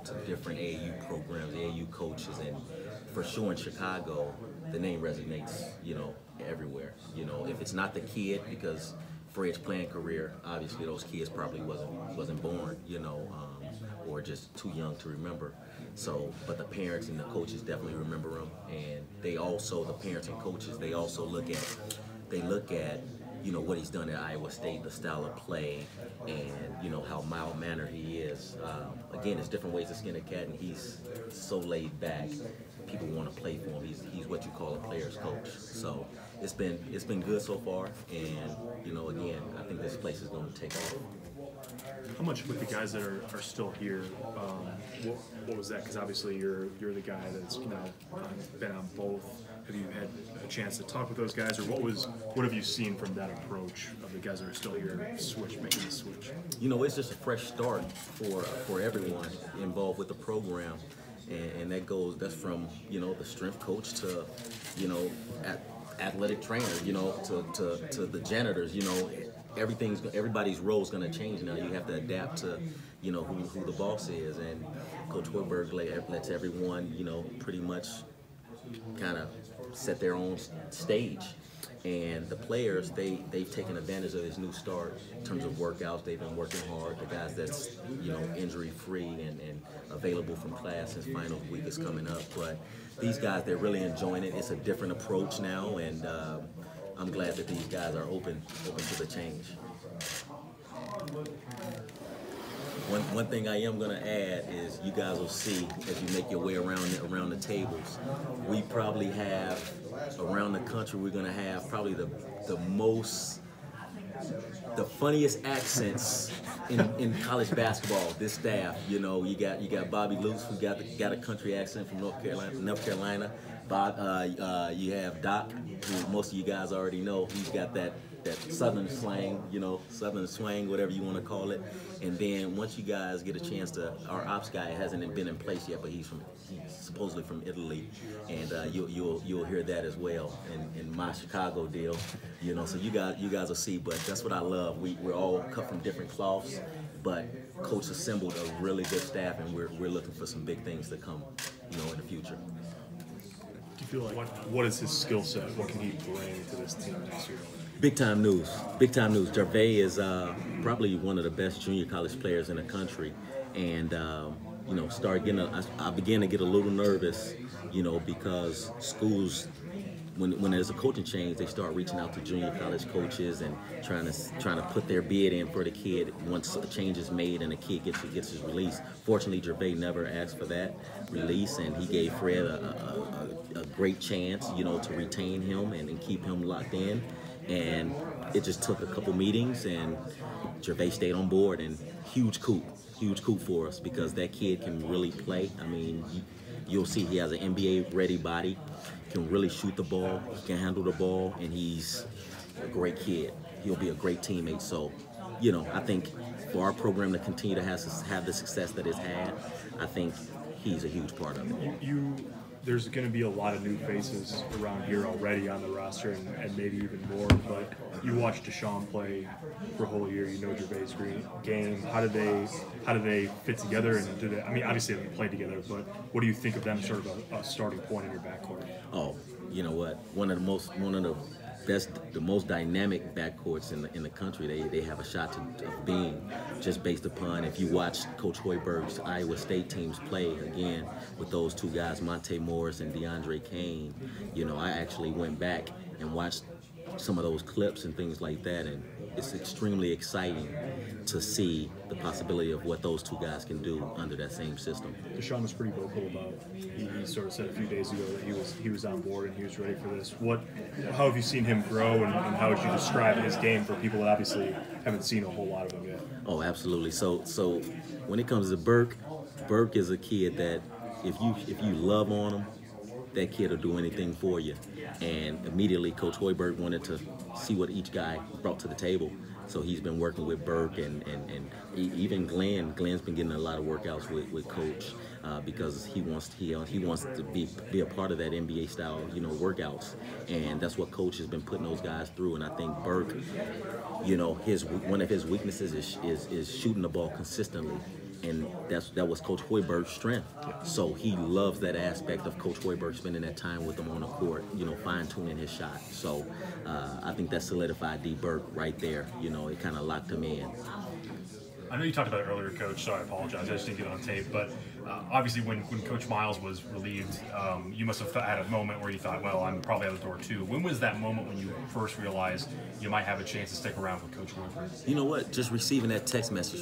to different AAU programs, AAU coaches, and for sure in Chicago, the name resonates, everywhere. If it's not the kid, because Fred's playing career, obviously those kids probably wasn't born, or just too young to remember. So, but the parents and the coaches definitely remember him, and they also, the parents and coaches, they also look at, what he's done at Iowa State, the style of play, and how mild-mannered he is. Again, there's different ways to skin a cat, and he's so laid back. People want to play for him. He's what you call a player's coach. So it's been good so far, and again, I think this place is going to take off. How much with the guys that are still here? What was that? Because obviously you're the guy that's been on both. Have you had a chance to talk with those guys, or what have you seen from that approach of the guys that are still here, making the switch? It's just a fresh start for everyone involved with the program, and that's from the strength coach to athletic trainer, to the janitors, everybody's role is going to change now. You have to adapt to, who the boss is, and Coach Hoiberg lets everyone, pretty much kind of set their own stage. And the players, they've taken advantage of this new start in terms of workouts. They've been working hard. The guys that's injury-free and available from class since finals week is coming up. But these guys, they're really enjoying it. It's a different approach now, and I'm glad that these guys are open to the change. One thing I am going to add is you guys will see as you make your way around the tables. We probably have around the country. We're going to have probably the funniest accents in college basketball. This staff, you got Bobby Luce, who got a country accent from North Carolina. You have Doc, who most of you guys already know. He's got that southern slang, southern swang, whatever you want to call it. And then once you guys get a chance to, our ops guy hasn't been in place yet, but he's supposedly from Italy, and you'll hear that as well in my Chicago deal, So you guys will see. But that's what I love. We're all cut from different cloths, but Coach assembled a really good staff, and we're looking for some big things to come, in the future. Do you feel like what is his skill set? What can he bring to this team next year? Big time news. Big time news. Gervais is probably one of the best junior college players in the country, and I began to get a little nervous, because schools, when there's a coaching change, they start reaching out to junior college coaches and trying to put their bid in for the kid once a change is made and the kid gets his release. Fortunately, Gervais never asked for that release, and he gave Fred a great chance, to retain him and keep him locked in. And it just took a couple meetings, and Gervais stayed on board, and huge coup for us, because that kid can really play. I mean, you'll see he has an NBA-ready body, can really shoot the ball, he can handle the ball, and he's a great kid. He'll be a great teammate. So, I think for our program to continue to have the success that it's had, I think he's a huge part of it. There's going to be a lot of new faces around here already on the roster, and maybe even more. But you watched Deshaun play for a whole year. You know Gervais' game. How do they fit together? And do they? I mean, obviously they play together. But what do you think of them, sort of a starting point in your backcourt? Oh, you know what? One of the best, the most dynamic backcourts in the country. They have a shot of being, just based upon, if you watch Coach Hoiberg's Iowa State teams play, again, with those two guys, Monte Morris and DeAndre Kane, I actually went back and watched some of those clips and things like that, and it's extremely exciting to see the possibility of what those two guys can do under that same system. Deshaun was pretty vocal about, he sort of said a few days ago that he was on board and he was ready for this. How have you seen him grow, and how would you describe his game for people that obviously haven't seen a whole lot of him yet? Oh, absolutely. So when it comes to Burke is a kid that if you love on him, that kid will do anything for you. And immediately Coach Hoiberg wanted to see what each guy brought to the table. So he's been working with Burke and even Glenn. Glenn's been getting a lot of workouts with Coach because he wants to be a part of that NBA style, workouts. And that's what Coach has been putting those guys through. And I think Burke, one of his weaknesses is shooting the ball consistently. and that was Coach Hoiberg's strength. So he loves that aspect of Coach Hoiberg spending that time with him on the court, fine-tuning his shot. So I think that solidified D. Burke right there. It kind of locked him in. I know you talked about it earlier, Coach, so I apologize. I just didn't get it on tape. But obviously when Coach Miles was relieved, you must have had a moment where you thought, well, I'm probably out the door too. When was that moment when you first realized you might have a chance to stick around with Coach Woodford? You know what? Just receiving that text message from